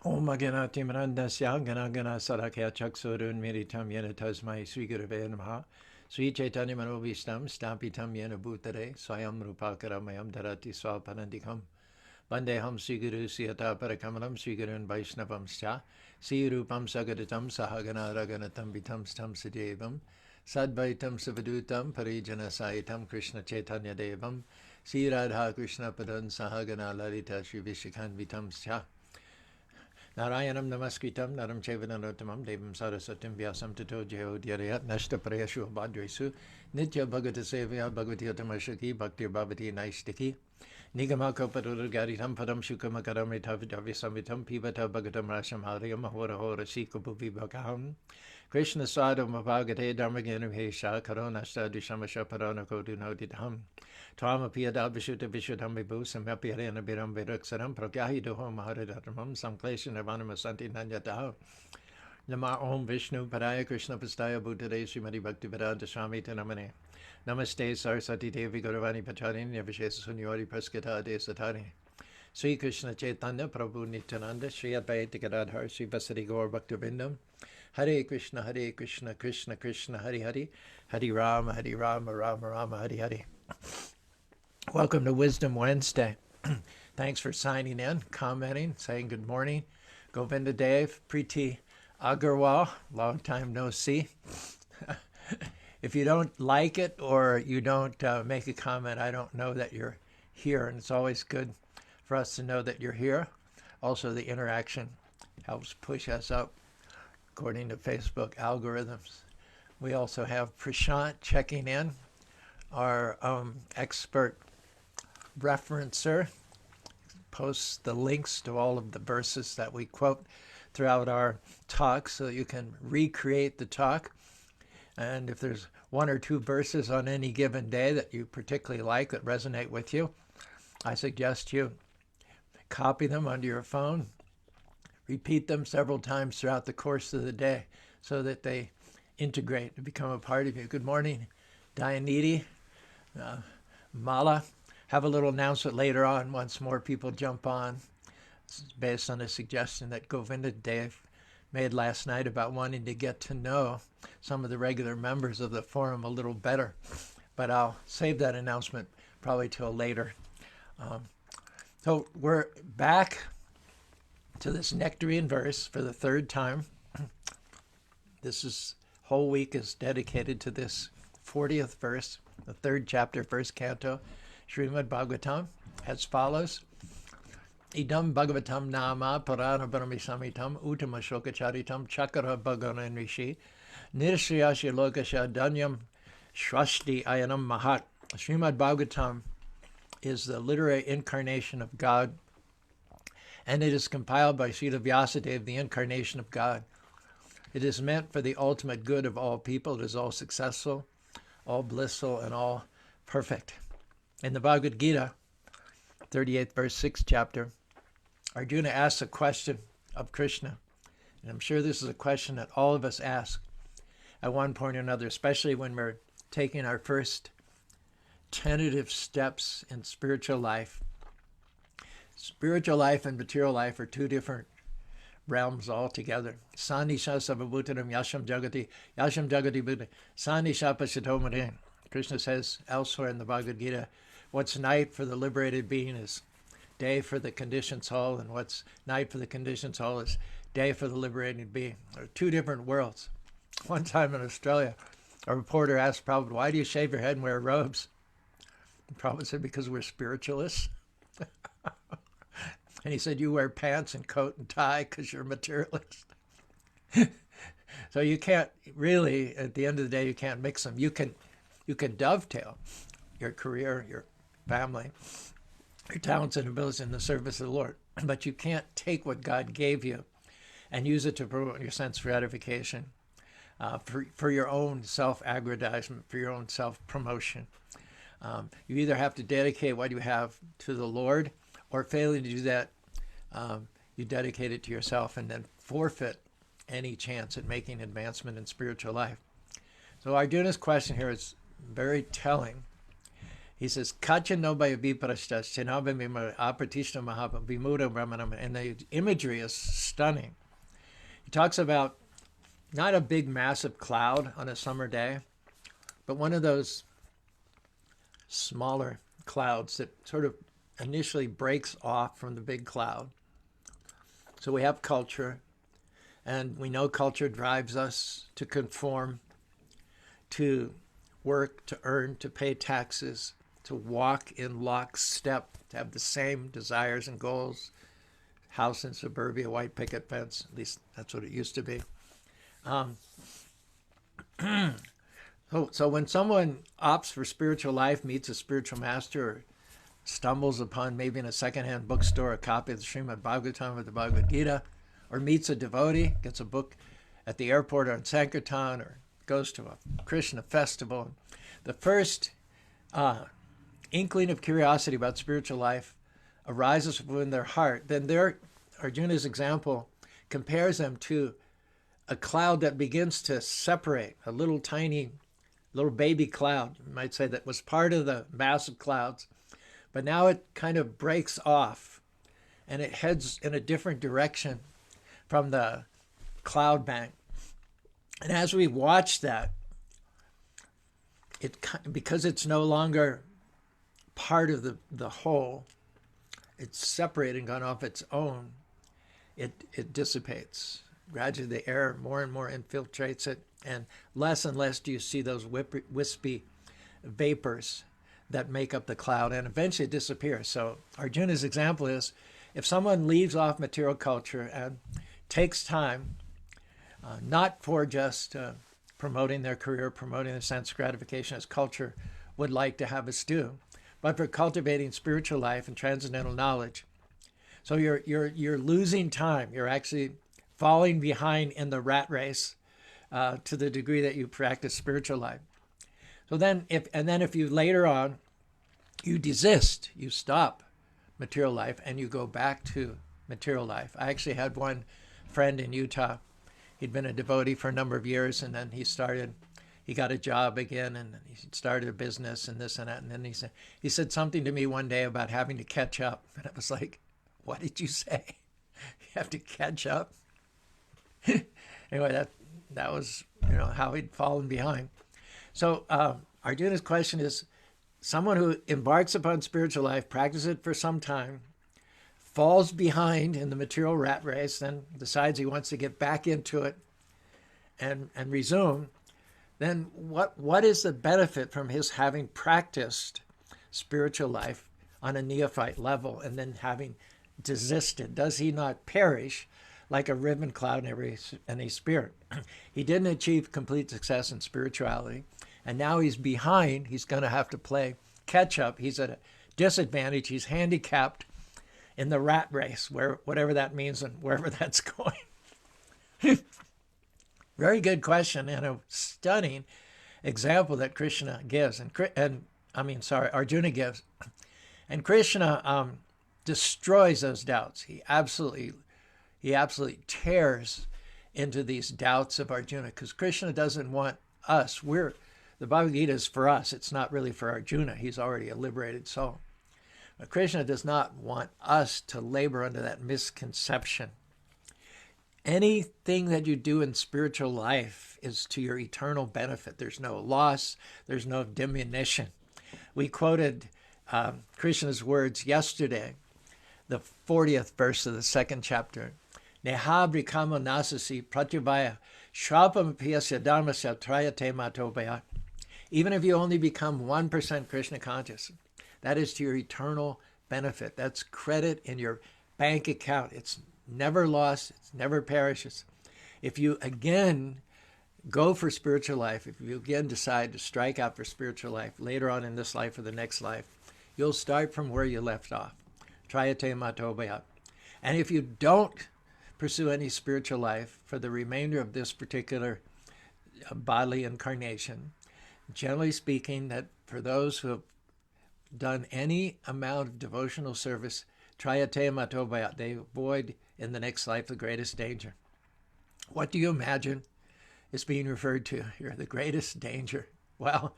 Om Aganati Manandasya Ganagana Sarakya Chaksurun Miritam Yena Tasmai Sri Gurave Namaha Sri Chaitanya Manovistam Stampitam Yena Bhutare Swayam Rupakaramayam Dharati Swapanandikam Vandeham Sri Guru Siyata Parakamalam Sri Gurun Vaishnavam Scha Sri Rupam Sagadatam Sahagana Raganatam Vitam Stam Sadevam Sadvaitam Savadutam Parijana Saitam Krishna Chaitanya Devam Sri Radha Krishna Padan Sahagana Lalita Sri Vishakhan Vitam Scha Narayanam Namaskritam Naram Chevananotamam Devam Sarasatim Vyasam Tato Jeho Dhyarayat Nashta Prayashu Bhadresu Nitya Bhagata Sevaya Bhagavati Utamashaki Bhakti Bhavati Naistiki Nigama Kapadur Garitam Padam Shukamakaram Ritavitavi Samitam Pivata Bhagatam Rasham Hariyam Hora Hora Sikapuvi Bhakaham Krishna Sadam Bhagate Dharmaganam Hesha Karonashta Dishamasha Parana Kodunodidham Twama Piyada Vishuddha Vishuddham Vibhu Samyapirana Biram Vidaksaram Prakyahi Doho Maharadharmam Samklesha Nirvanama Santi Nanyataha Nama Om Vishnu Padaya Krishna Pastaya Bhuttade Srimati Bhaktivedanta Swami Namane Namaste Sarasati Devi Gauravani Pacharini Nirvishesa Sunyori Praskita Desatari Sri Krishna Chaitanya Prabhu Nityananda Sri Advaita Gadadhar Sri Vasari Gaur Bhaktivinoda Hare Krishna Krishna Krishna Hare Hare Hare Rama Rama Rama Hare Hare. Welcome to Wisdom Wednesday. Thanks for signing in, commenting, saying good morning. Govinda Dev, Preeti Agarwal, long time no see. If you don't like it or you don't make a comment, I don't know that you're here, and it's always good for us to know that you're here. Also, the interaction helps push us up according to Facebook algorithms. We also have Prashant checking in, our expert referencer, posts the links to all of the verses that we quote throughout our talk so you can recreate the talk. And if there's one or two verses on any given day that you particularly like that resonate with you, I suggest you copy them onto your phone, repeat them several times throughout the course of the day so that they integrate and become a part of you. Good morning, Dayaniti, Mala. Have a little announcement later on once more people jump on. This is based on a suggestion that Govinda Dev made last night about wanting to get to know some of the regular members of the forum a little better. But I'll save that announcement probably till later. So we're back to this nectarian verse for the third time. This whole week is dedicated to this 40th verse, the third chapter, first canto, Srimad Bhagavatam, as follows. Idam Bhagavatam Nama Parana Brahmisamitam Uttama Shokacharitam Chakara Bhagana Rishi Nirshriyashi Lokasha Danyam Shrashti Ayanam Mahat. Srimad Bhagavatam is the literary incarnation of God, and it is compiled by Srila Vyasadeva, the incarnation of God. It is meant for the ultimate good of all people. It is all successful, all blissful, and all perfect. In the Bhagavad Gita, 38th verse, 6th chapter, Arjuna asks a question of Krishna. And I'm sure this is a question that all of us ask at one point or another, especially when we're taking our first tentative steps in spiritual life. Spiritual life and material life are two different realms altogether. Sanisha sababhutaram yasham jagati buddha. Sanisha pasyatomare. Krishna says elsewhere in the Bhagavad Gita, what's night for the liberated being is day for the conditioned soul, and what's night for the conditioned soul is day for the liberated being. They're two different worlds. One time in Australia, a reporter asked Prabhupada, why do you shave your head and wear robes? And Prabhupada said, because we're spiritualists. And he said, you wear pants and coat and tie because you're a materialist. So you can't really, at the end of the day, you can't mix them. You can dovetail your career, your family, your talents and abilities in the service of the Lord. But you can't take what God gave you and use it to promote your sense gratification, for your own self-aggrandizement, for your own self-promotion. You either have to dedicate what you have to the Lord, or failing to do that, you dedicate it to yourself and then forfeit any chance at making advancement in spiritual life. So Arjuna's question here is very telling. He says, Kacha no bhaya viprashta, shenabhimima apratishna mahava vimuda brahmanam. And the imagery is stunning. He talks about not a big, massive cloud on a summer day, but one of those smaller clouds that sort of initially breaks off from the big cloud. So we have culture, and we know culture drives us to conform, to work, to earn, to pay taxes, to walk in lockstep, to have the same desires and goals. House in suburbia, white picket fence, at least that's what it used to be. So when someone opts for spiritual life, meets a spiritual master, or stumbles upon maybe in a secondhand bookstore a copy of the Srimad Bhagavatam or the Bhagavad Gita, or meets a devotee, gets a book at the airport on Sankirtan, or goes to a Krishna festival, the first inkling of curiosity about spiritual life arises within their heart, then Arjuna's example compares them to a cloud that begins to separate, a little tiny, little baby cloud, you might say, that was part of the massive clouds, but now it kind of breaks off and it heads in a different direction from the cloud bank. And as we watch that, because it's no longer part of the whole, it's separated and gone off its own, it dissipates. Gradually the air more and more infiltrates it, and less do you see those wispy vapors that make up the cloud, and eventually it disappears. So Arjuna's example is, if someone leaves off material culture and takes time, not for just promoting their career, promoting the sense gratification as culture would like to have us do, but for cultivating spiritual life and transcendental knowledge. So you're losing time. You're actually falling behind in the rat race to the degree that you practice spiritual life. So then if you later on you desist, you stop material life and you go back to material life. I actually had one friend in Utah. He'd been a devotee for a number of years, and then he got a job again, and he started a business and this and that. And then he said something to me one day about having to catch up. And it was like, what did you say? You have to catch up? Anyway, that was how he'd fallen behind. So Arjuna's question is, someone who embarks upon spiritual life, practices it for some time, falls behind in the material rat race, then decides he wants to get back into it and resume, then what is the benefit from his having practiced spiritual life on a neophyte level and then having desisted? Does he not perish like a ribbon cloud in any spirit? He didn't achieve complete success in spirituality, and now he's behind. He's going to have to play catch up. He's at a disadvantage. He's handicapped in the rat race, whatever that means and wherever that's going. Very good question, and a stunning example that Krishna gives, Arjuna gives. And Krishna destroys those doubts. He absolutely tears into these doubts of Arjuna, because Krishna doesn't want us. The Bhagavad Gita is for us. It's not really for Arjuna. He's already a liberated soul. But Krishna does not want us to labor under that misconception. Anything that you do in spiritual life is to your eternal benefit. There's no loss. There's no diminution. We quoted Krishna's words yesterday, the 40th verse of the 2nd chapter. Neha brikama nasasi pratyabhaya shrapam piyasya dharmasya trayate matobhaya. Even if you only become 1% Krishna conscious, that is to your eternal benefit. That's credit in your bank account. It's never lost. It's never perishes. If you again go for spiritual life, if you again decide to strike out for spiritual life later on in this life or the next life, you'll start from where you left off. Trayate matobhaya. And if you don't pursue any spiritual life for the remainder of this particular bodily incarnation, generally speaking, that for those who have done any amount of devotional service, trayate matobhaya, they avoid in the next life the greatest danger. What do you imagine is being referred to here? The greatest danger. Well,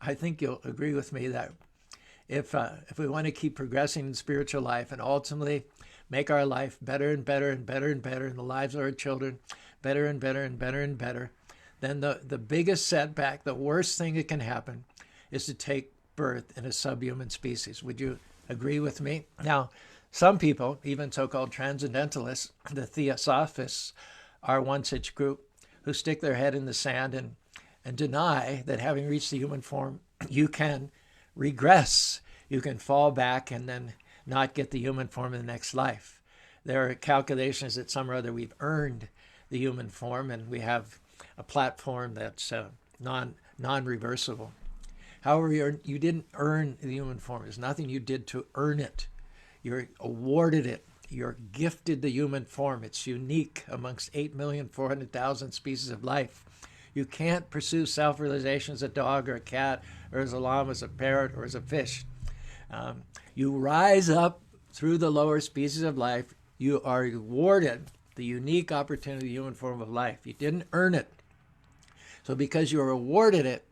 I think you'll agree with me that if we want to keep progressing in spiritual life and ultimately make our life better and better and better and better, and the lives of our children better and better and better and better, then the biggest setback, the worst thing that can happen, is to take birth in a subhuman species. Would you agree with me? Now, some people, even so-called transcendentalists, the theosophists, are one such group who stick their head in the sand and deny that having reached the human form, you can regress. You can fall back and then not get the human form in the next life. There are calculations that some or other we've earned the human form, and we have a platform that's non-reversible. However, you didn't earn the human form. There's nothing you did to earn it. You're awarded it. You're gifted the human form. It's unique amongst 8,400,000 species of life. You can't pursue self-realization as a dog or a cat or as a llama, as a parrot, or as a fish. You rise up through the lower species of life. You are awarded the unique opportunity, the human form of life. You didn't earn it. So because you are awarded it,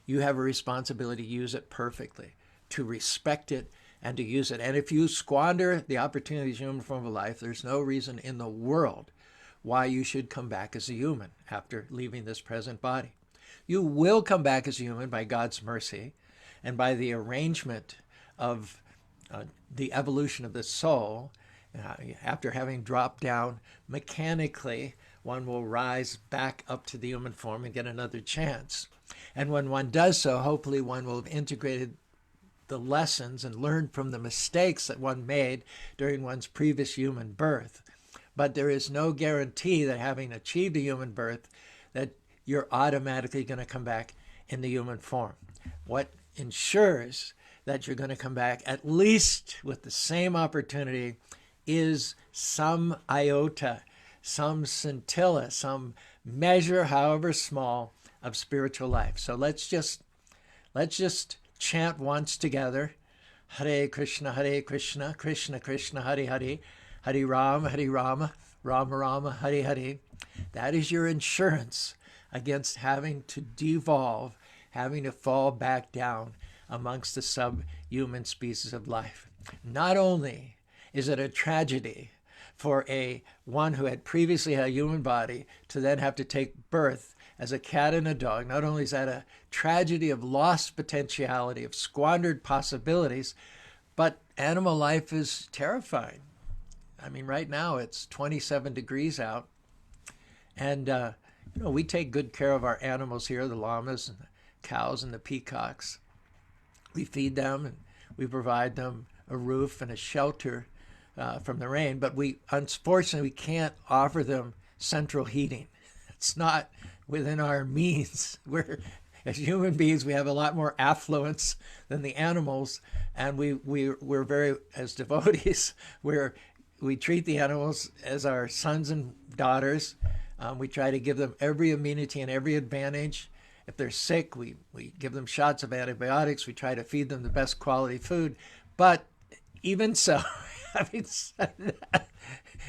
you have a responsibility to use it perfectly, to respect it, and to use it. And if you squander the opportunities of the human form of life, there's no reason in the world why you should come back as a human after leaving this present body. You will come back as a human by God's mercy and by the arrangement of the evolution of the soul. After having dropped down mechanically, one will rise back up to the human form and get another chance. And when one does so, hopefully one will have integrated the lessons and learned from the mistakes that one made during one's previous human birth. But there is no guarantee that having achieved a human birth, that you're automatically going to come back in the human form. What ensures that you're going to come back at least with the same opportunity is some iota, some scintilla, some measure, however small, of spiritual life. So let's just chant once together. Hare Krishna, Krishna Krishna, Hare Hare, Hare Rama, Rama Rama, Hare Hare. That is your insurance against having to devolve, having to fall back down amongst the subhuman species of life. Not only is it a tragedy for one who had previously had a human body to then have to take birth as a cat and a dog, not only is that a tragedy of lost potentiality, of squandered possibilities, but animal life is terrifying. I mean, right now it's 27 degrees out, and we take good care of our animals here, the llamas and the cows and the peacocks. We feed them and we provide them a roof and a shelter from the rain, but unfortunately we can't offer them central heating. It's not within our means. As human beings, we have a lot more affluence than the animals, and we're very, as devotees, we treat the animals as our sons and daughters. We try to give them every amenity and every advantage. If they're sick, we give them shots of antibiotics. We try to feed them the best quality food. But even so, having said that,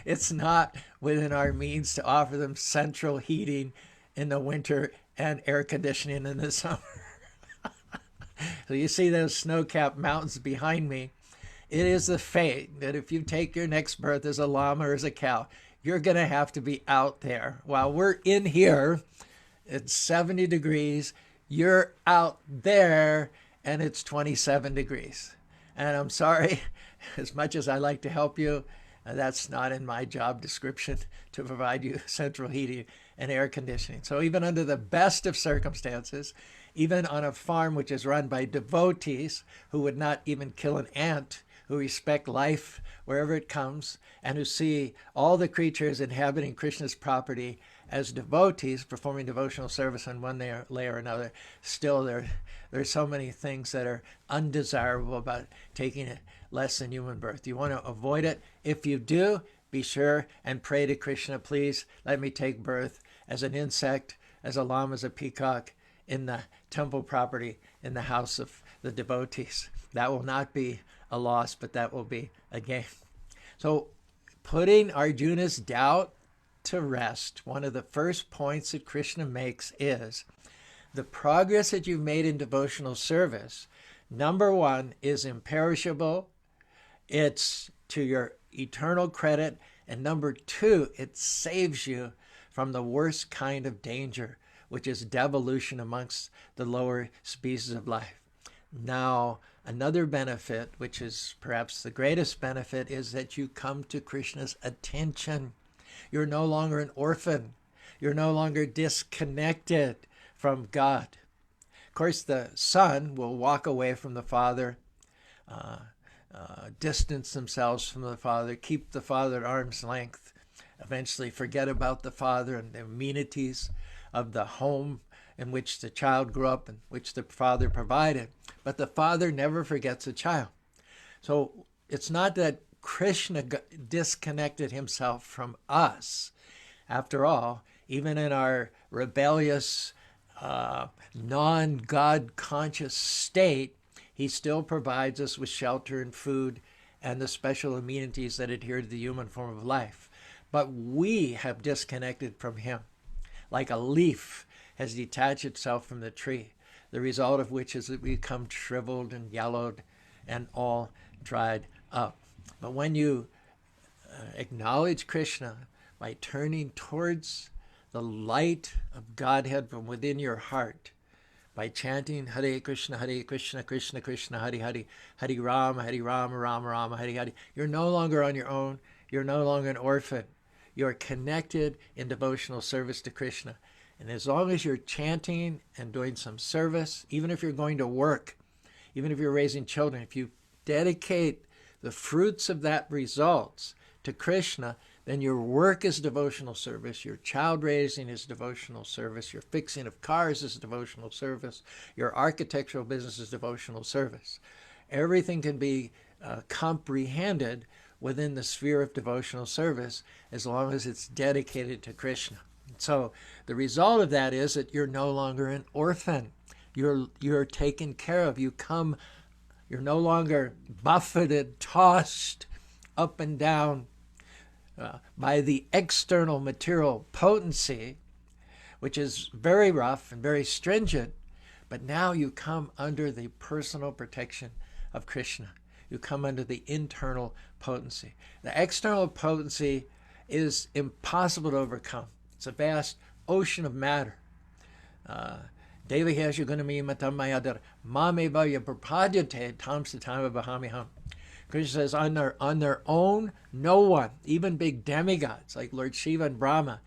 it's not within our means to offer them central heating in the winter and air conditioning in the summer. So you see those snow-capped mountains behind me. It is the fate that if you take your next birth as a llama or as a cow, you're going to have to be out there. While we're in here, it's 70 degrees. You're out there, and it's 27 degrees. And I'm sorry, as much as I like to help you, that's not in my job description to provide you central heating and air conditioning. So even under the best of circumstances, even on a farm which is run by devotees who would not even kill an ant, who respect life wherever it comes, and who see all the creatures inhabiting Krishna's property as devotees performing devotional service in one way or another, still there's so many things that are undesirable about taking a less than human birth. You want to avoid it. If you do, be sure and pray to Krishna, please let me take birth as an insect, as a llama, as a peacock in the temple property, in the house of the devotees. That will not be a loss, but that will be a gain. So putting Arjuna's doubt to rest, one of the first points that Krishna makes is the progress that you've made in devotional service, number one, is imperishable. It's to your eternal credit. And number two, it saves you from the worst kind of danger, which is devolution amongst the lower species of life. Now, another benefit, which is perhaps the greatest benefit, is that you come to Krishna's attention. You're no longer an orphan. You're no longer disconnected from God. Of course, the son will walk away from the father, distance themselves from the father, keep the father at arm's length, eventually forget about the father and the amenities of the home in which the child grew up and which the father provided. But the father never forgets the child. So it's not that Krishna disconnected himself from us. After all, even in our rebellious, non-God conscious state, he still provides us with shelter and food and the special amenities that adhere to the human form of life. But we have disconnected from him, like a leaf has detached itself from the tree, the result of which is that we become shriveled and yellowed and all dried up. But when you acknowledge Krishna by turning towards the light of Godhead from within your heart, by chanting Hare Krishna, Krishna Krishna, Hare Hare, Hare Rama, Rama Rama, Hare Hare, you're no longer on your own. You're no longer an orphan. You're connected in devotional service to Krishna. And as long as you're chanting and doing some service, even if you're going to work, even if you're raising children, if you dedicate the fruits of that results to Krishna, then your work is devotional service, your child raising is devotional service, your fixing of cars is devotional service, your architectural business is devotional service. Everything can be comprehended within the sphere of devotional service as long as it's dedicated to Krishna. So the result of that is that you're no longer an orphan. You're taken care of. You're no longer buffeted, tossed up and down by the external material potency, which is very rough and very stringent, but now you come under the personal protection of Krishna. You come under the internal potency. The external potency is impossible to overcome. It's a vast ocean of matter. Krishna says, on their own, no one, even big demigods like Lord Shiva and Brahma,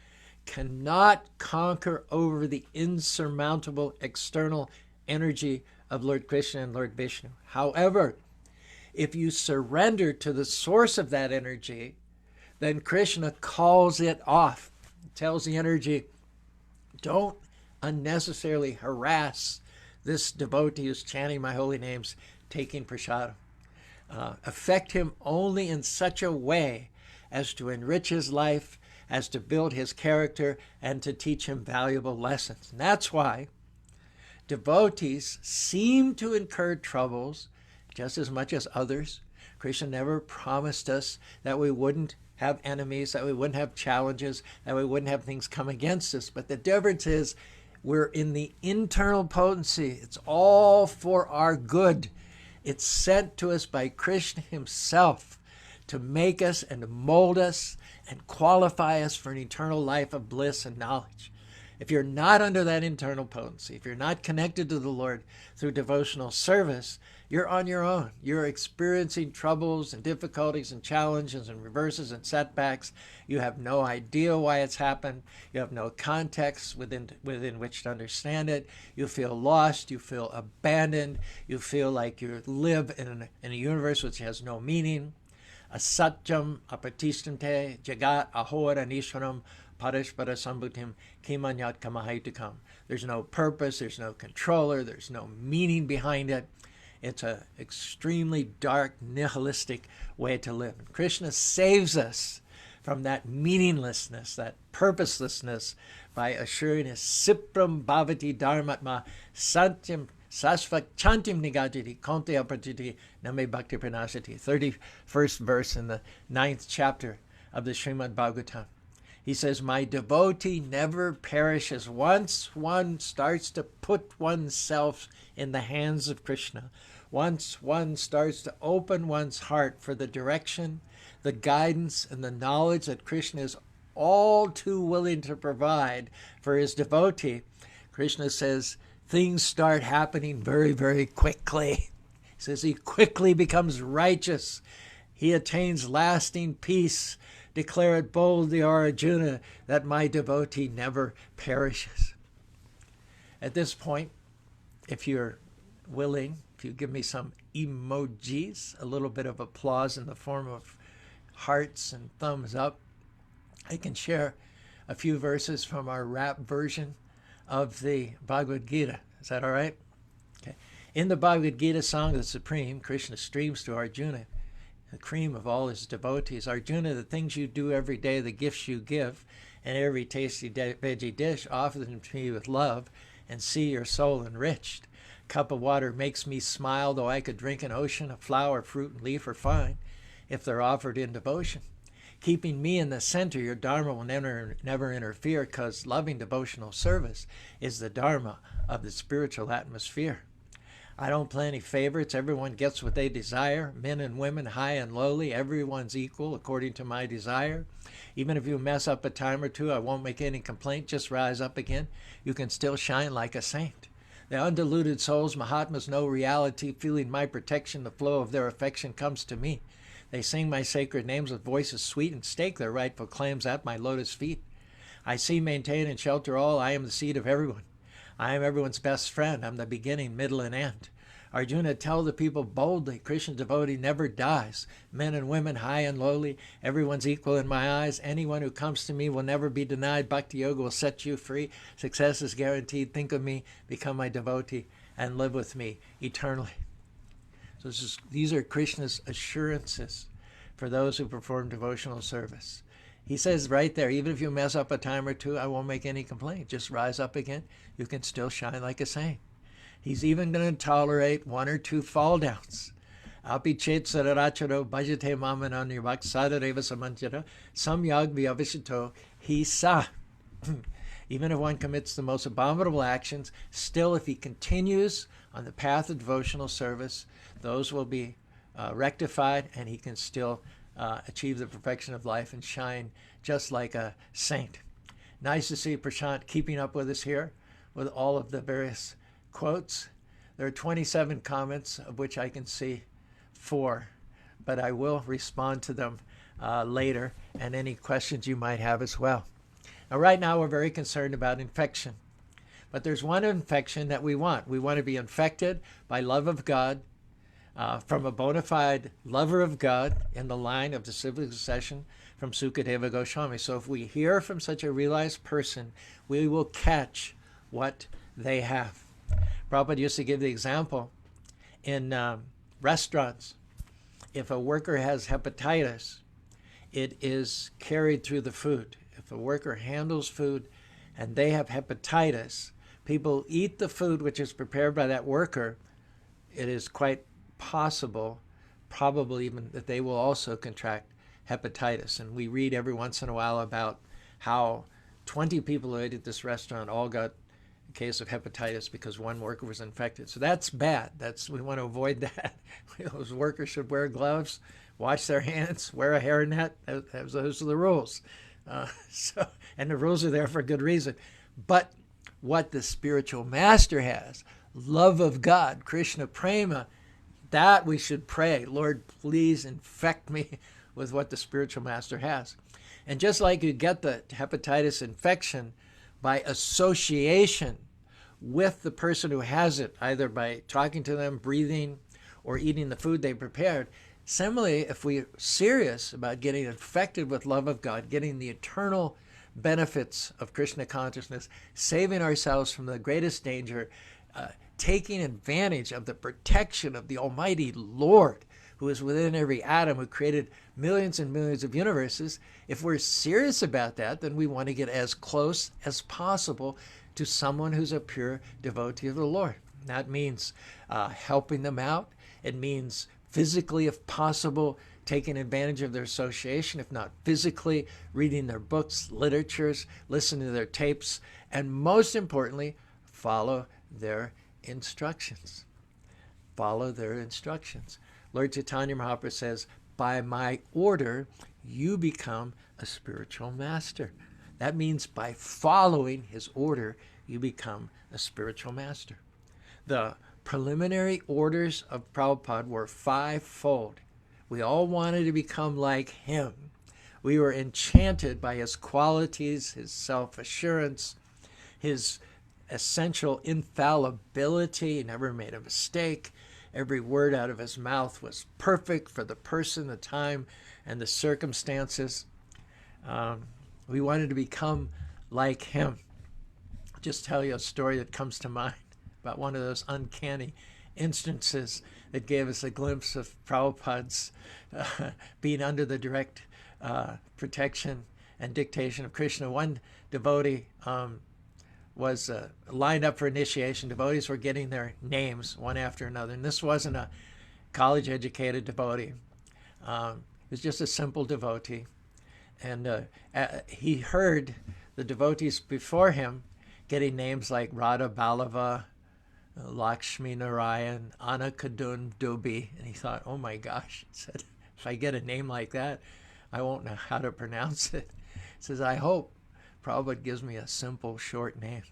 cannot conquer over the insurmountable external energy of Lord Krishna and Lord Vishnu. However, if you surrender to the source of that energy, then Krishna calls it off. He tells the energy, don't unnecessarily harass this devotee who's chanting my holy names, taking prasadam. Affect him only in such a way as to enrich his life, as to build his character, and to teach him valuable lessons. And that's why devotees seem to incur troubles just as much as others. Krishna never promised us that we wouldn't have enemies, that we wouldn't have challenges, that we wouldn't have things come against us. But the difference is we're in the internal potency. It's all for our good. It's sent to us by Krishna himself to make us and to mold us and qualify us for an eternal life of bliss and knowledge. If you're not under that internal potency, if you're not connected to the Lord through devotional service, you're on your own. You're experiencing troubles and difficulties and challenges and reverses and setbacks. You have no idea why it's happened. You have no context within which to understand it. You feel lost. You feel abandoned. You feel like you live in a universe which has no meaning. Asatyam apatishante jagat ahora nishwaram parashpara sambhutim kimanyat kamahaitukam. There's no purpose. There's no controller. There's no meaning behind it. It's an extremely dark, nihilistic way to live. And Krishna saves us from that meaninglessness, that purposelessness, by assuring us, Sipram Bhavati Dharmatma Santyam Sasva Chantim Nigajiti Konte Apratiti Name Bhakti Pranasati. 31st verse in the 9th chapter of the Srimad Bhagavatam. He says, my devotee never perishes. Once one starts to put oneself in the hands of Krishna, once one starts to open one's heart for the direction, the guidance, and the knowledge that Krishna is all too willing to provide for his devotee, Krishna says things start happening very, very quickly. He says he quickly becomes righteous. He attains lasting peace. Declare it boldly, O Arjuna, that my devotee never perishes. At this point, if you're willing, if you give me some emojis, a little bit of applause in the form of hearts and thumbs up, I can share a few verses from our rap version of the Bhagavad Gita. Is that all right? Okay. In the Bhagavad Gita Song of the Supreme, Krishna streams to Arjuna, the cream of all his devotees. Arjuna, the things you do every day, the gifts you give, and every tasty veggie dish, offer them to me with love, and see your soul enriched. A cup of water makes me smile, though I could drink an ocean. A flower, fruit, and leaf are fine if they're offered in devotion. Keeping me in the center, your dharma will never interfere, because loving devotional service is the dharma of the spiritual atmosphere. I don't play any favorites. Everyone gets what they desire. Men and women, high and lowly, everyone's equal according to my desire. Even if you mess up a time or two, I won't make any complaint. Just rise up again. You can still shine like a saint. The undiluted souls, Mahatmas, know reality. Feeling my protection, the flow of their affection comes to me. They sing my sacred names with voices sweet and stake their rightful claims at my lotus feet. I see, maintain, and shelter all. I am the seed of everyone. I am everyone's best friend. I'm the beginning, middle, and end. Arjuna, tell the people boldly, Krishna devotee never dies. Men and women, high and lowly, everyone's equal in my eyes. Anyone who comes to me will never be denied. Bhakti Yoga will set you free. Success is guaranteed. Think of me, become my devotee, and live with me eternally. So these are Krishna's assurances for those who perform devotional service. He says right there, even if you mess up a time or two, I won't make any complaint. Just rise up again. You can still shine like a saint. He's even going to tolerate one or two fall downs. Api chet sararacharo bhajate mamananyavak sadareva samanjara samyag vyavishito he sa. Even if one commits the most abominable actions, still if he continues on the path of devotional service, those will be rectified, and he can still achieve the perfection of life and shine just like a saint. Nice to see Prashant keeping up with us here with all of the various quotes. There are 27 comments, of which I can see 4, but I will respond to them later, and any questions you might have as well. Now, right now, we're very concerned about infection, but there's one infection that we want. We want to be infected by love of God, from a bona fide lover of God in the line of the civic succession from Sukadeva Goswami. So if we hear from such a realized person, we will catch what they have. Prabhupada used to give the example in restaurants. If a worker has hepatitis, it is carried through the food. If a worker handles food and they have hepatitis, people eat the food which is prepared by that worker, it is quite possible, probably even, that they will also contract hepatitis. And we read every once in a while about how 20 people who ate at this restaurant all got a case of hepatitis because one worker was infected. So that's bad. We want to avoid that. Those workers should wear gloves, wash their hands, wear a hairnet. Those are the rules. And the rules are there for a good reason. But what the spiritual master has, love of God, Krishna prema, that we should pray, Lord, please infect me with what the spiritual master has. And just like you get the hepatitis infection by association with the person who has it, either by talking to them, breathing, or eating the food they prepared, similarly, if we're serious about getting infected with love of God, getting the eternal benefits of Krishna consciousness, saving ourselves from the greatest danger, taking advantage of the protection of the Almighty Lord, who is within every atom, who created millions and millions of universes, if we're serious about that, then we want to get as close as possible to someone who's a pure devotee of the Lord. That means helping them out. It means physically, if possible, taking advantage of their association, if not physically, reading their books, literatures, listening to their tapes, and most importantly, follow their instructions. Follow their instructions. Lord Chaitanya Mahaprabhu says, by my order, you become a spiritual master. That means by following his order, you become a spiritual master. The preliminary orders of Prabhupada were fivefold. We all wanted to become like him. We were enchanted by his qualities, his self-assurance, his essential infallibility. He never made a mistake. Every word out of his mouth was perfect for the person, the time, and the circumstances. We wanted to become like him. I'll just tell you a story that comes to mind about one of those uncanny instances that gave us a glimpse of Prabhupada's being under the direct protection and dictation of Krishna. One devotee was lined up for initiation. Devotees were getting their names one after another. And this wasn't a college-educated devotee. It was just a simple devotee. And he heard the devotees before him getting names like Radha Balava, Lakshmi Narayan, Anna Kadun Dubi. And he thought, oh my gosh, he said, if I get a name like that, I won't know how to pronounce it. He says, I hope Prabhupada gives me a simple, short name.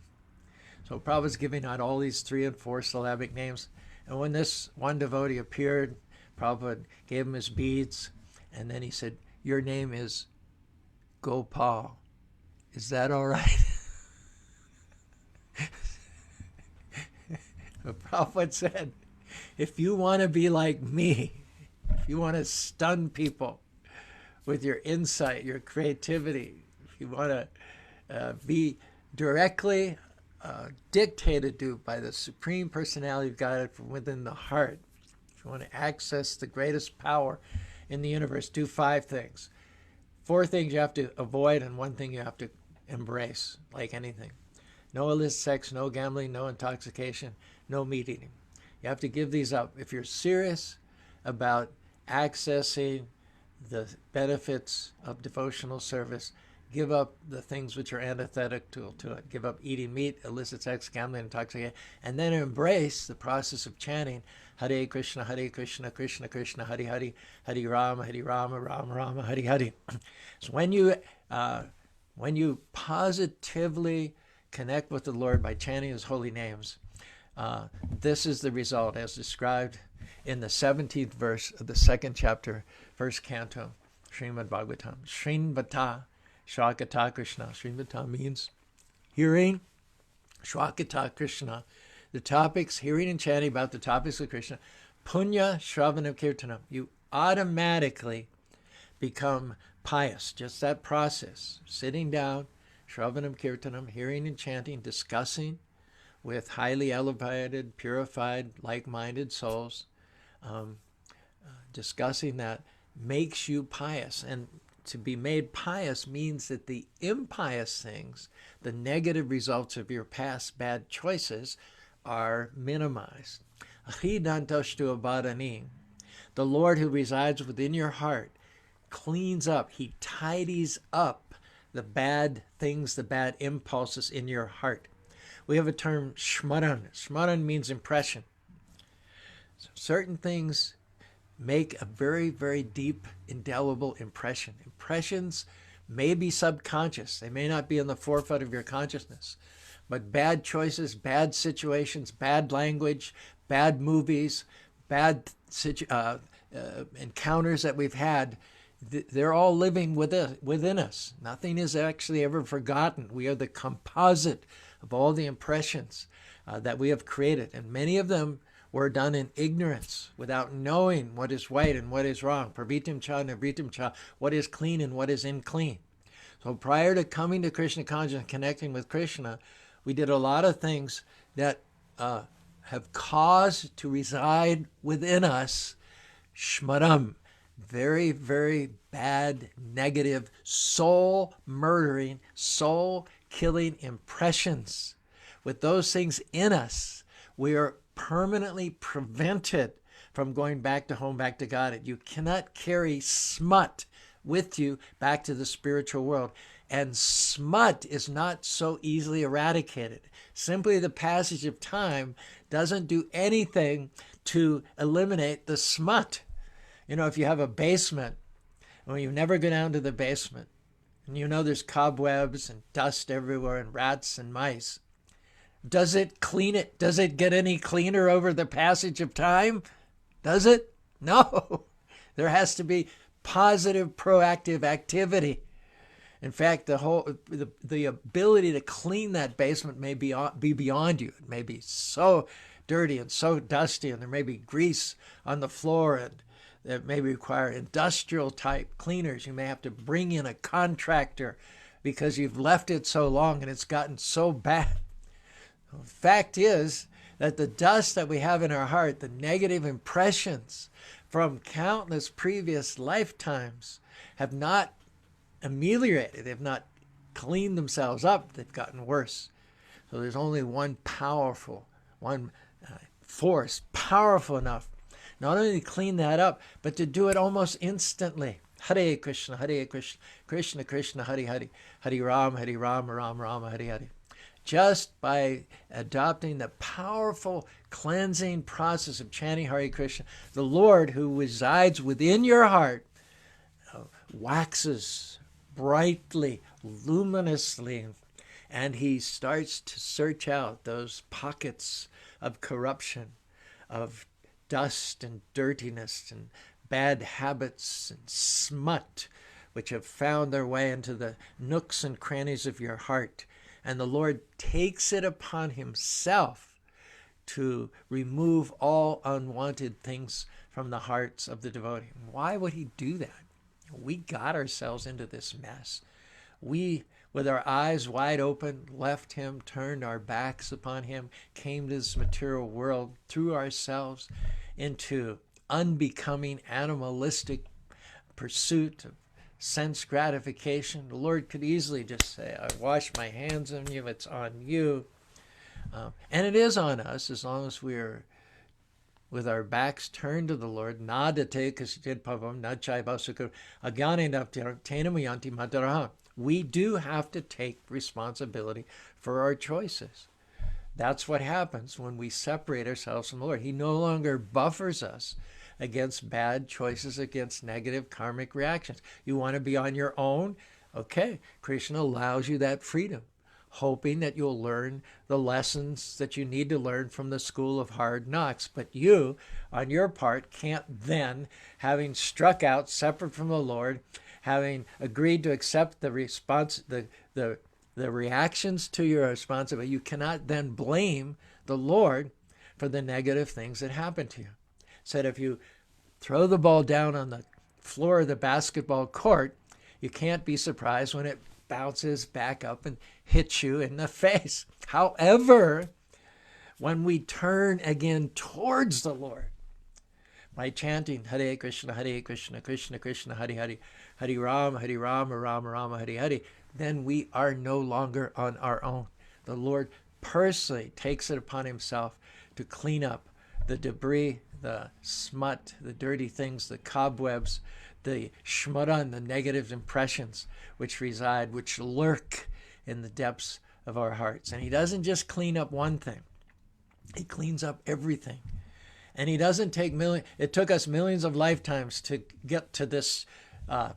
So Prabhupada's giving out all these 3- and 4-syllabic names. And when this one devotee appeared, Prabhupada gave him his beads. And then he said, your name is Gopal. Is that all right? But Prabhupada said, if you want to be like me, if you want to stun people with your insight, your creativity, if you want to be directly dictated to by the Supreme Personality of God from within the heart, if you want to access the greatest power in the universe, do 5 things. 4 things you have to avoid and 1 thing you have to embrace, like anything. No illicit sex, no gambling, no intoxication, no meat eating. You have to give these up. If you're serious about accessing the benefits of devotional service, give up the things which are antithetical to it. Give up eating meat, illicit sex, gambling, intoxication, and then embrace the process of chanting Hare Krishna, Krishna Krishna, Hare Hare, Hare Rama, Rama Rama, Hare Hare. So when you positively connect with the Lord by chanting his holy names, this is the result as described in the 17th verse of the 2nd chapter, 1st canto, Srimad Bhagavatam. Srinvata Shwakata Krishna. Srinvata means hearing. Shwakata Krishna. The topics, hearing and chanting about the topics of Krishna. Punya Shravanam Kirtanam. You automatically become pious. Just that process. Sitting down, Shravanam Kirtanam, hearing and chanting, discussing with highly elevated, purified, like-minded souls. Discussing that makes you pious. And to be made pious means that the impious things, the negative results of your past bad choices, are minimized. The Lord who resides within your heart cleans up, he tidies up the bad things, the bad impulses in your heart. We have a term, shmaran. Shmaran means impression. So certain things make a very, very deep, indelible impression. Impressions may be subconscious. They may not be in the forefront of your consciousness. But bad choices, bad situations, bad language, bad movies, bad encounters that we've had, they're all living within us. Nothing is actually ever forgotten. We are the composite of all the impressions that we have created. And many of them were done in ignorance, without knowing what is right and what is wrong. Pravitim cha, navritim cha, what is clean and what is unclean. So prior to coming to Krishna consciousness and connecting with Krishna, we did a lot of things that have caused to reside within us shmaram, very, very bad, negative, soul-murdering, soul-killing impressions. With those things in us, we are permanently prevented from going back to home, back to God. You cannot carry smut with you back to the spiritual world. And smut is not so easily eradicated. Simply the passage of time doesn't do anything to eliminate the smut. You know, if you have a basement, and you never go down to the basement, and you know there's cobwebs and dust everywhere and rats and mice, does it clean it? Does it get any cleaner over the passage of time? Does it? No. There has to be positive, proactive activity. In fact, the ability to clean that basement may be beyond you. It may be so dirty and so dusty, and there may be grease on the floor, and it may require industrial type cleaners. You may have to bring in a contractor because you've left it so long and it's gotten so bad. The fact is that the dust that we have in our heart, the negative impressions from countless previous lifetimes, have not ameliorated. They've not cleaned themselves up. They've gotten worse. So there's only one force powerful enough not only to clean that up, but to do it almost instantly. Hare Krishna, Krishna Krishna, Hare Hare, Hare Rama, Rama Rama, Hare Hare. Just by adopting the powerful cleansing process of chanting Hare Krishna, the Lord who resides within your heart waxes brightly, luminously, and he starts to search out those pockets of corruption, of dust and dirtiness and bad habits and smut, which have found their way into the nooks and crannies of your heart. And the Lord takes it upon himself to remove all unwanted things from the hearts of the devotee. Why would he do that? We got ourselves into this mess. We, with our eyes wide open, left him, turned our backs upon him, came to this material world, threw ourselves into unbecoming animalistic pursuit of sense gratification. The Lord could easily just say, I wash my hands on you, it's on you. And it is on us as long as we're with our backs turned to the Lord. We do have to take responsibility for our choices. That's what happens when we separate ourselves from the Lord. He no longer buffers us against bad choices, against negative karmic reactions. You want to be on your own? Okay, Krishna allows you that freedom, hoping that you'll learn the lessons that you need to learn from the school of hard knocks. But you, on your part, can't then, having struck out separate from the Lord, having agreed to accept the response, the reactions to your responsibility, you cannot then blame the Lord for the negative things that happen to you. Said if you throw the ball down on the floor of the basketball court, you can't be surprised when it bounces back up and hits you in the face. However, when we turn again towards the Lord by chanting Hare Krishna, Krishna Krishna, Hare Hare, Hare Rama, Rama Rama, Hare Hare, then we are no longer on our own. The Lord personally takes it upon himself to clean up the debris, the smut, the dirty things, the cobwebs, the shmaran, the negative impressions which reside, which lurk in the depths of our hearts. And he doesn't just clean up one thing. He cleans up everything. And he doesn't take it took us millions of lifetimes to get to this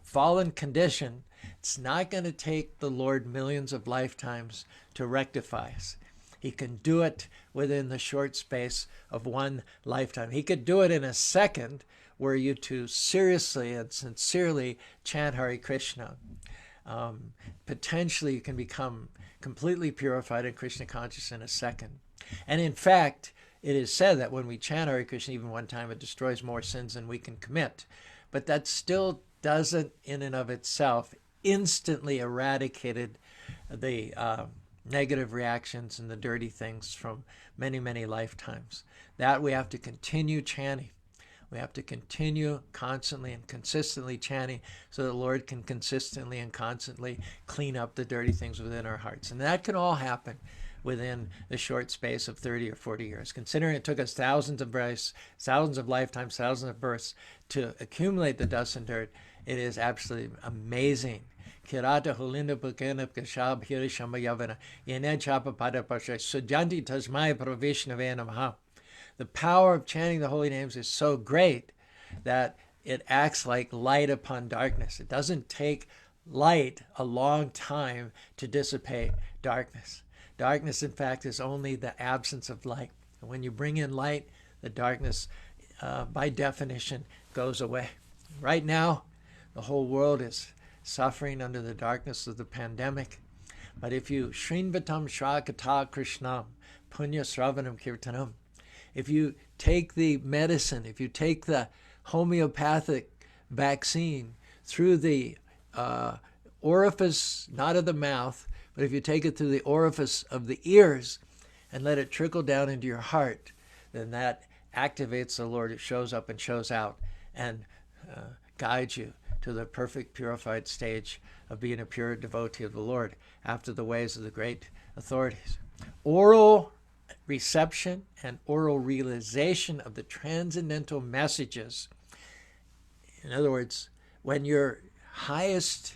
fallen condition. It's not going to take the Lord millions of lifetimes to rectify us. He can do it within the short space of one lifetime. He could do it in a second were you to seriously and sincerely chant Hare Krishna. Potentially you can become completely purified in Krishna consciousness in a second. And in fact, it is said that when we chant Hare Krishna even one time, it destroys more sins than we can commit. But that still doesn't in and of itself instantly eradicated the negative reactions and the dirty things from many, many lifetimes. That we have to continue chanting. We have to continue constantly and consistently chanting so the Lord can consistently and constantly clean up the dirty things within our hearts. And that can all happen within the short space of 30 or 40 years. Considering it took us thousands of births, thousands of lifetimes, thousands of births to accumulate the dust and dirt, it is absolutely amazing. Kirata Hulinda Pukana Kashab Hirishamayavana Yene Chapa Padapasha Sujanti Tasmai Pravishnavana. The power of chanting the holy names is so great that it acts like light upon darkness. It doesn't take light a long time to dissipate darkness. Darkness, in fact, is only the absence of light. And when you bring in light, the darkness, by definition, goes away. Right now, the whole world is suffering under the darkness of the pandemic. But if you Shrinvatam Shrakata Krishnam Punya Sravanam Kirtanam, if you take the medicine, if you take the homeopathic vaccine through the orifice, not of the mouth, but if you take it through the orifice of the ears and let it trickle down into your heart, then that activates the Lord. It shows up and shows out and guides you to the perfect purified stage of being a pure devotee of the Lord after the ways of the great authorities. Oral reception and oral realization of the transcendental messages. In other words, when your highest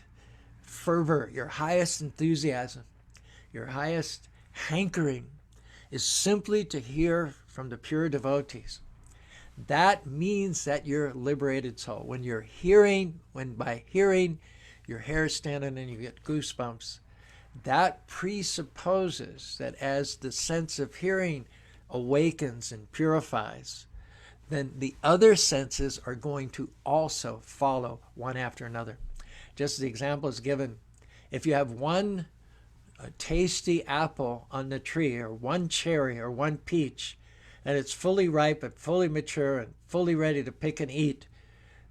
fervor, your highest enthusiasm, your highest hankering is simply to hear from the pure devotees, that means that you're a liberated soul. When you're hearing, when by hearing your hair standing and you get goosebumps, that presupposes that as the sense of hearing awakens and purifies, then the other senses are going to also follow one after another. Just as the example is given, if you have one tasty apple on the tree, or one cherry, or one peach, and it's fully ripe and fully mature and fully ready to pick and eat,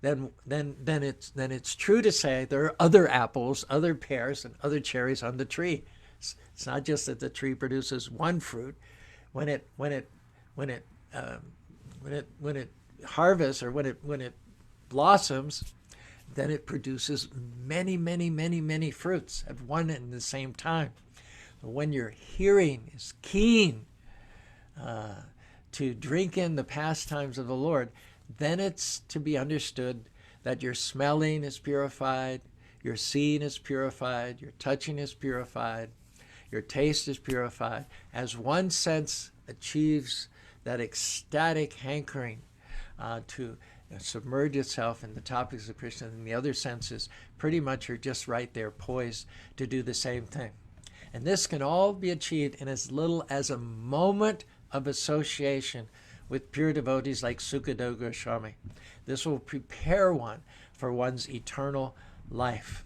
then it's true to say there are other apples, other pears, and other cherries on the tree. It's not just that the tree produces one fruit. When it harvests, or when it blossoms, then it produces many fruits at one and the same time. When your hearing is keen to drink in the pastimes of the Lord, then it's to be understood that your smelling is purified, your seeing is purified, your touching is purified, your taste is purified. As one sense achieves that ecstatic hankering to submerge itself in the topics of Krishna, and the other senses pretty much are just right there poised to do the same thing. And this can all be achieved in as little as a moment of association with pure devotees like Sukadeva Goswami. This will prepare one for one's eternal life.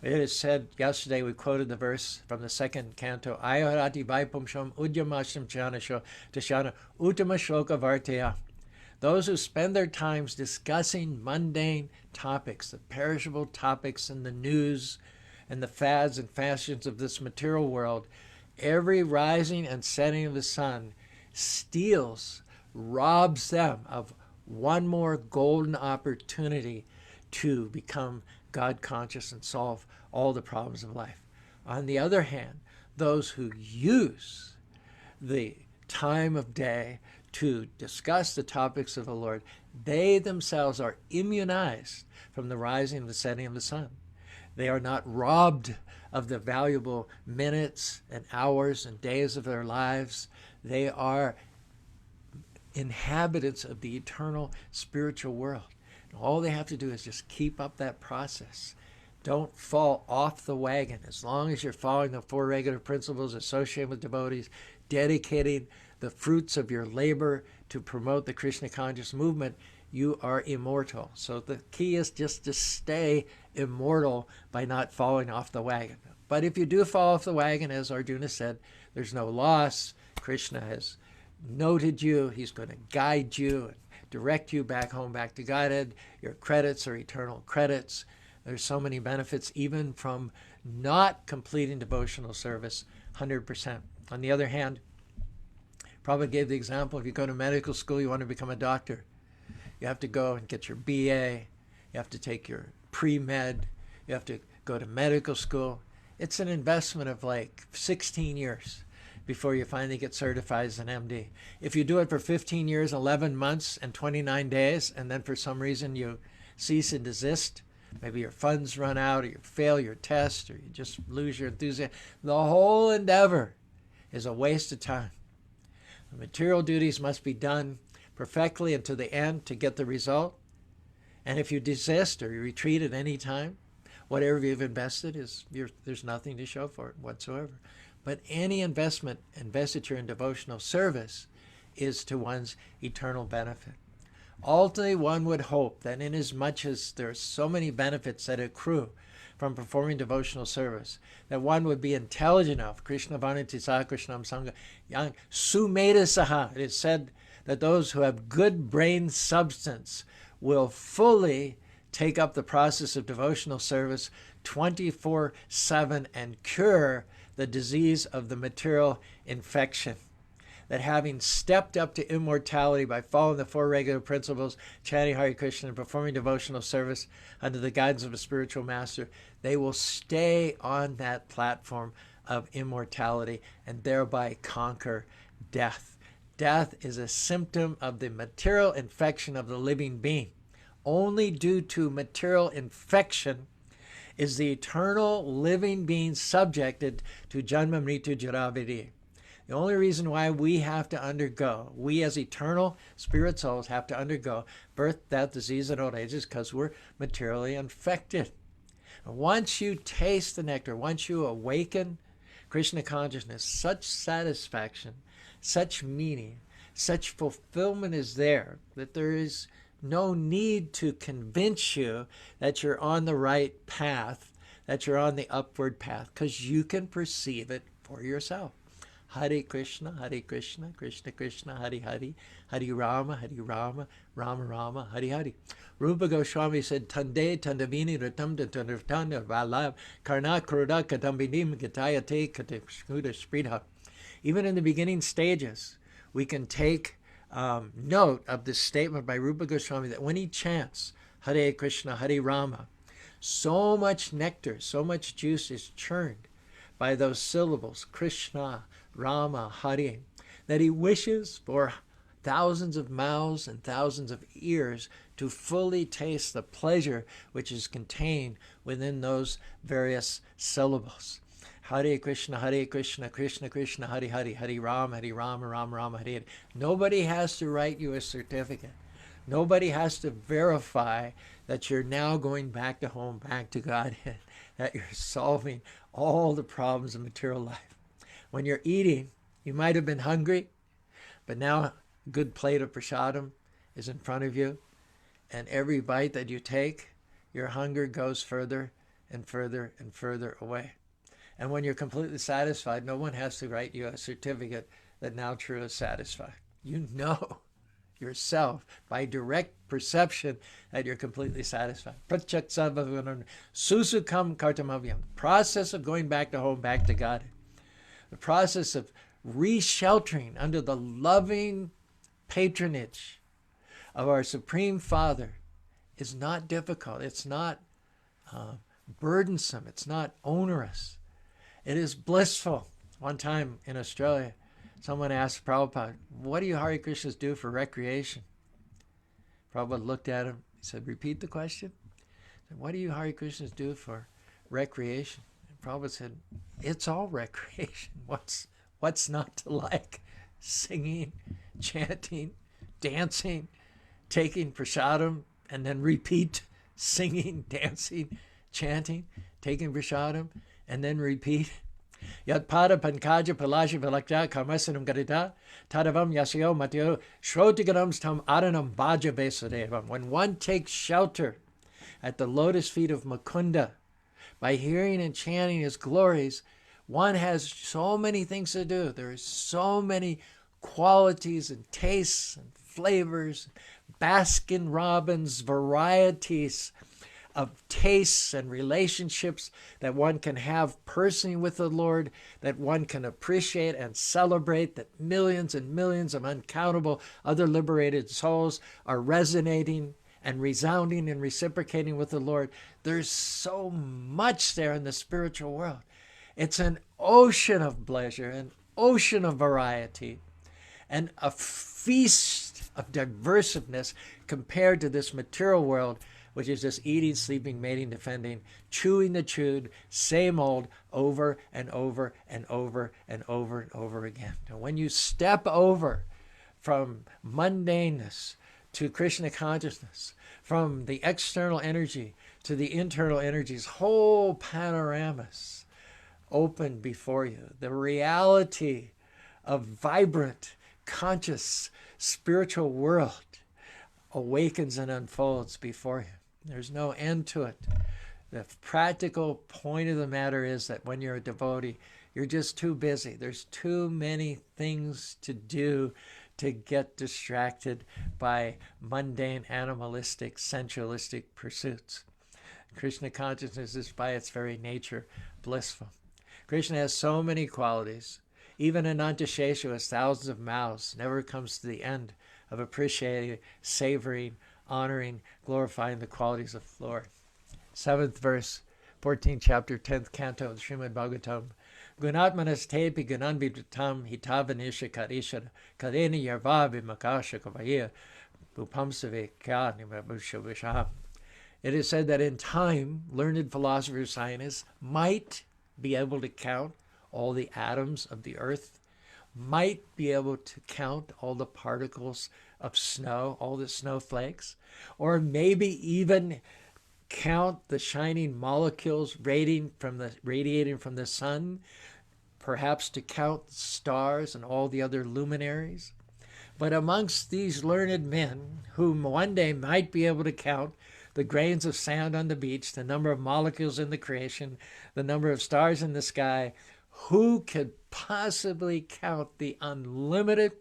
It is said, yesterday we quoted the verse from the second canto, Ayarati Vaipumsham Udyamasham Chanasho Tashana Uttama Shloka Vartaya. Those who spend their times discussing mundane topics, the perishable topics in the news and the fads and fashions of this material world, every rising and setting of the sun steals, robs them of one more golden opportunity to become God conscious and solve all the problems of life. On the other hand, those who use the time of day to discuss the topics of the Lord, they themselves are immunized from the rising and the setting of the sun. They are not robbed of the valuable minutes and hours and days of their lives. They are inhabitants of the eternal spiritual world. And all they have to do is just keep up that process. Don't fall off the wagon. As long as you're following the four regular principles associated with devotees, dedicating the fruits of your labor to promote the Krishna conscious movement, you are immortal. So the key is just to stay immortal by not falling off the wagon. But if you do fall off the wagon, as Arjuna said, there's no loss. Krishna has noted you. He's going to guide you and direct you back home, back to Godhead. Your credits are eternal credits. There's so many benefits even from not completing devotional service 100%. On the other hand, Prabhupada gave the example, if you go to medical school, you want to become a doctor. You have to go and get your BA. You have to take your pre-med. You have to go to medical school. It's an investment of like 16 years before you finally get certified as an MD. If you do it for 15 years, 11 months, and 29 days, and then for some reason you cease and desist, maybe your funds run out, or you fail your test, or you just lose your enthusiasm, the whole endeavor is a waste of time. The material duties must be done perfectly and to the end to get the result. And if you desist or you retreat at any time, whatever you've invested there's nothing to show for it whatsoever. But any investiture in devotional service is to one's eternal benefit. Ultimately, one would hope that inasmuch as there are so many benefits that accrue from performing devotional service, that one would be intelligent enough. Krishna Vaniti Saha Krishnam Sangha Yang Sumeda Saha. It is said that those who have good brain substance will fully take up the process of devotional service 24/7 and cure the disease of the material infection. That having stepped up to immortality by following the four regular principles, chanting Hare Krishna and performing devotional service under the guidance of a spiritual master, they will stay on that platform of immortality and thereby conquer death. Death is a symptom of the material infection of the living being. Only due to material infection is the eternal living being subjected to Janma Mritu Jara Vidhi. The only reason why we have to undergo, we as eternal spirit souls have to undergo birth, death, disease, and old age is because we're materially infected. And once you taste the nectar, once you awaken Krishna consciousness, such satisfaction, such meaning, such fulfillment is there that there is no need to convince you that you're on the right path, that you're on the upward path, because you can perceive it for yourself. Hare Krishna, Krishna Krishna, Hare Hare, Hare Rama, Rama Rama, Hare Hare. Rupa Goswami said, Tande Tandavini Ratam Tandartanda Valab Karna Kruda Katambinim Gatayate Katashkuda Spridha. Even in the beginning stages, we can take note of this statement by Rupa Goswami that when he chants Hare Krishna, Hare Rama, so much nectar, so much juice is churned by those syllables, Krishna, Rama, Hare, that he wishes for thousands of mouths and thousands of ears to fully taste the pleasure which is contained within those various syllables. Hare Krishna, Krishna Krishna, Hare Hare, Hare Rama, Rama Rama, Hare Hare. Nobody has to write you a certificate. Nobody has to verify that you're now going back to home, back to Godhead, that you're solving all the problems of material life. When you're eating, you might have been hungry, but now a good plate of prasadam is in front of you, and every bite that you take, your hunger goes further and further and further away. And when you're completely satisfied, no one has to write you a certificate that now true is satisfied. You know yourself by direct perception that you're completely satisfied. Susukam kartamavyam. Process of going back to home, back to God. The process of re-sheltering under the loving patronage of our Supreme Father is not difficult. It's not burdensome. It's not onerous. It is blissful. One time in Australia, someone asked Prabhupada, what do you Hare Krishnas do for recreation? Prabhupada looked at him. He said, repeat the question. He said, what do you Hare Krishnas do for recreation? And Prabhupada said, it's all recreation. What's not to like? Singing, chanting, dancing, taking prasadam, and then repeat singing, dancing, chanting, taking prasadam, and then repeat. Yat pada pankaja palaja vilakta karmasanam garita tadavam yasyo matyo shrotiganam tam aranam bhaja vesadevam. When one takes shelter at the lotus feet of Mukunda by hearing and chanting his glories, one has so many things to do. There are so many qualities and tastes and flavors, Baskin-Robbins varieties of tastes and relationships that one can have personally with the Lord, that one can appreciate and celebrate, that millions and millions of uncountable other liberated souls are resonating and resounding and reciprocating with the Lord. There's so much there in the spiritual world. It's an ocean of pleasure, an ocean of variety and a feast of diversiveness compared to this material world, which is just eating, sleeping, mating, defending, chewing the chewed, same old, over and over and over and over and over again. And when you step over from mundaneness to Krishna consciousness, from the external energy to the internal energies, whole panoramas open before you. The reality of vibrant, conscious, spiritual world awakens and unfolds before you. There's no end to it. The practical point of the matter is that when you're a devotee, you're just too busy. There's too many things to do to get distracted by mundane, animalistic, sensualistic pursuits. Krishna consciousness is by its very nature blissful. Krishna has so many qualities. Even Ananta Sheshu has thousands of mouths, never comes to the end of appreciating, savoring, honoring, glorifying the qualities of the Lord. 7th verse, 14th chapter, 10th canto of the Srimad Bhagavatam. Gunatmanas tepi gunanvidutam hitavanisha karishara kadeni yarvavi makasha kavaya bupamsave kyanimabushavisham. It is said that in time, learned philosophers, scientists might be able to count all the atoms of the earth, might be able to count all the particles of snow, all the snowflakes, or maybe even count the shining molecules radiating from the sun, perhaps to count the stars and all the other luminaries. But amongst these learned men, whom one day might be able to count the grains of sand on the beach, the number of molecules in the creation, the number of stars in the sky, who could possibly count the unlimited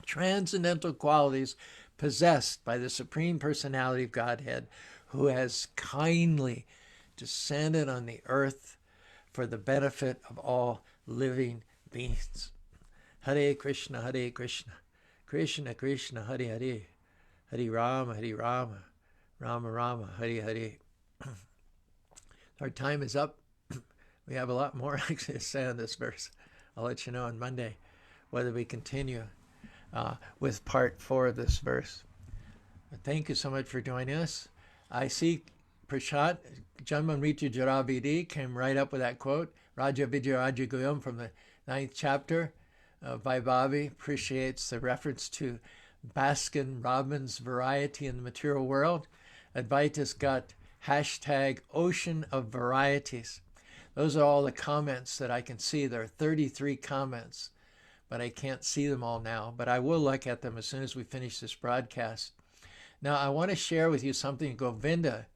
transcendental qualities possessed by the Supreme Personality of Godhead, who has kindly descended on the earth for the benefit of all living beings? Hare Krishna, Krishna Krishna, Hare Hare, Hare Rama, Rama Rama, Hare Hare. Our time is up. We have a lot more actually to say on this verse. I'll let you know on Monday whether we continue with part 4 of this verse. But thank you so much for joining us. I see Prashant, Janman Ritu Jaravidi came right up with that quote. Raja Vijay Raja Guyam from the 9th chapter of Vaibhavi appreciates the reference to Baskin Robbins' variety in the material world. Advaita's got hashtag ocean of varieties. Those are all the comments that I can see. There are 33 comments, but I can't see them all now. But I will look at them as soon as we finish this broadcast. Now, I want to share with you something Govinda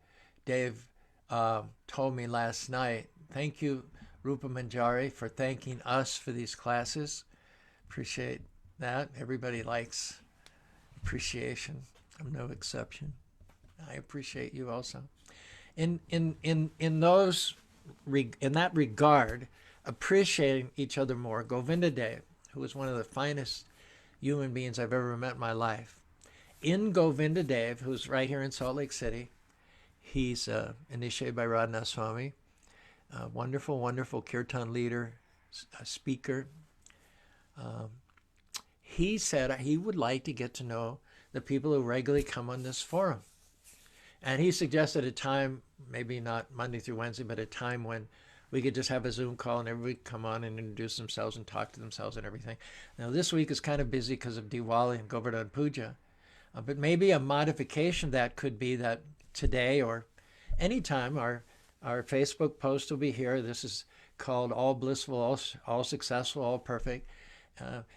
Dave told me last night. Thank you, Rupa Manjari, for thanking us for these classes. Appreciate that. Everybody likes appreciation. I'm no exception. I appreciate you also. In that regard, appreciating each other more, Govinda Dev, who was one of the finest human beings I've ever met in my life, in Govinda Dev, who's right here in Salt Lake City, he's initiated by Radhanath Swami, a wonderful, wonderful kirtan leader, a speaker. He said he would like to get to know the people who regularly come on this forum. And he suggested a time, maybe not Monday through Wednesday, but a time when we could just have a Zoom call and everybody come on and introduce themselves and talk to themselves and everything. Now, this week is kind of busy because of Diwali and Govardhan Puja. But maybe a modification of that could be that today or anytime our Facebook post will be here. This is called All Blissful, All Successful, All Perfect.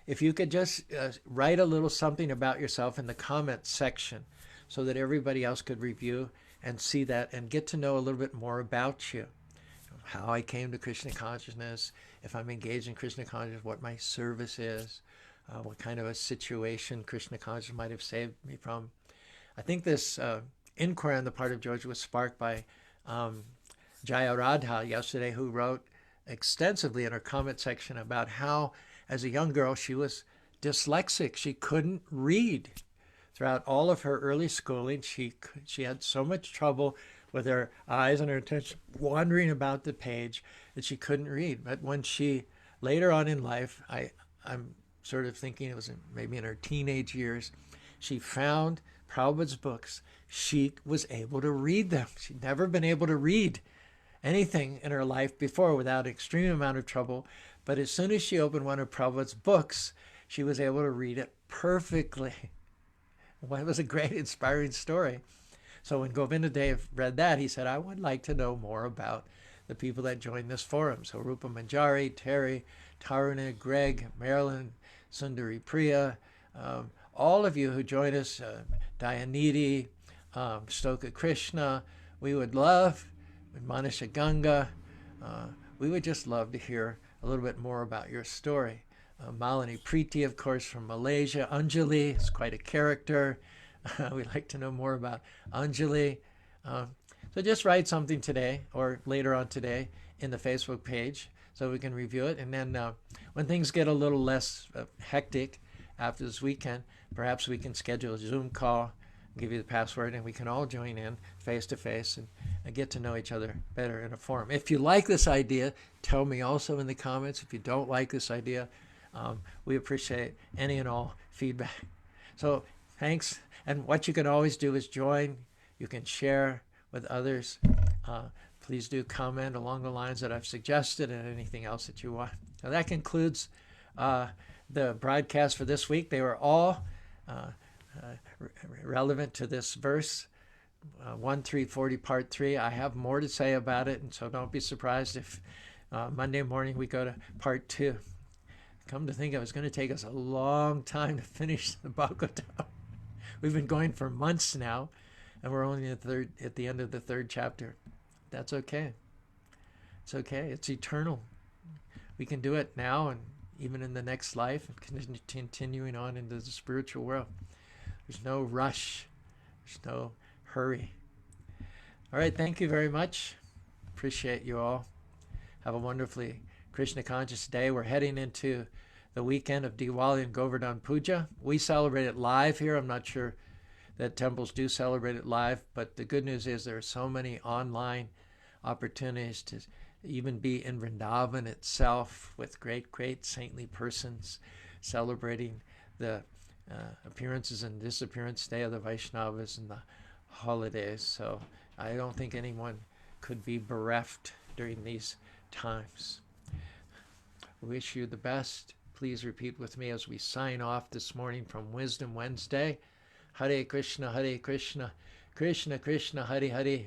If you could just write a little something about yourself in the comments section so that everybody else could review and see that and get to know a little bit more about you. How I came to Krishna consciousness, if I'm engaged in Krishna consciousness, what my service is, what kind of a situation Krishna consciousness might have saved me from. I think this inquiry on the part of George was sparked by Jaya Radha yesterday, who wrote extensively in her comment section about how, as a young girl, she was dyslexic. She couldn't read. Throughout all of her early schooling, she had so much trouble with her eyes and her attention wandering about the page that she couldn't read. But when she later on in life, I'm sort of thinking it was maybe in her teenage years, she found Prabhupada's books. She was able to read them. She'd never been able to read anything in her life before without an extreme amount of trouble. But as soon as she opened one of Prabhupada's books, she was able to read it perfectly. Well, it was a great, inspiring story. So when Govindadev read that, he said, I would like to know more about the people that joined this forum. So Rupa Manjari, Terry, Taruna, Greg, Marilyn, Sundari Priya, all of you who join us, Dayanidhi, Stoka Krishna, we would love, Manisha Ganga, we would just love to hear a little bit more about your story. Malini Preeti, of course, from Malaysia. Anjali is quite a character. We'd like to know more about Anjali. So just write something today or later on today in the Facebook page so we can review it. And then when things get a little less hectic after this weekend, perhaps we can schedule a Zoom call, give you the password, and we can all join in face-to-face and get to know each other better in a forum. If you like this idea, tell me also in the comments. If you don't like this idea, we appreciate any and all feedback. So thanks. And what you can always do is join. You can share with others. Please do comment along the lines that I've suggested and anything else that you want. Now that concludes the broadcast for this week. They were all relevant to this verse, 1340 part 3. I have more to say about it, and so don't be surprised if Monday morning we go to part 2. Come to think of it, it's going to take us a long time to finish the Bhagavatam. We've been going for months now, and we're only at the end of the 3rd chapter. That's okay. It's okay. It's eternal. We can do it now and even in the next life and continuing on into the spiritual world. There's no rush. There's no hurry. All right. Thank you very much. Appreciate you all. Have a wonderfully Krishna conscious day. We're heading into the weekend of Diwali and Govardhan Puja. We celebrate it live here. I'm not sure that temples do celebrate it live, but the good news is there are so many online opportunities to even be in Vrindavan itself with great, great saintly persons celebrating the appearances and disappearance day of the Vaishnavas and the holidays. So I don't think anyone could be bereft during these times. Wish you the best. Please repeat with me as we sign off this morning from Wisdom Wednesday. Hare Krishna, Krishna Krishna, Hare Hare,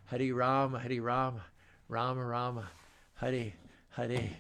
Hare Rama, Rama Rama, Hare Hare.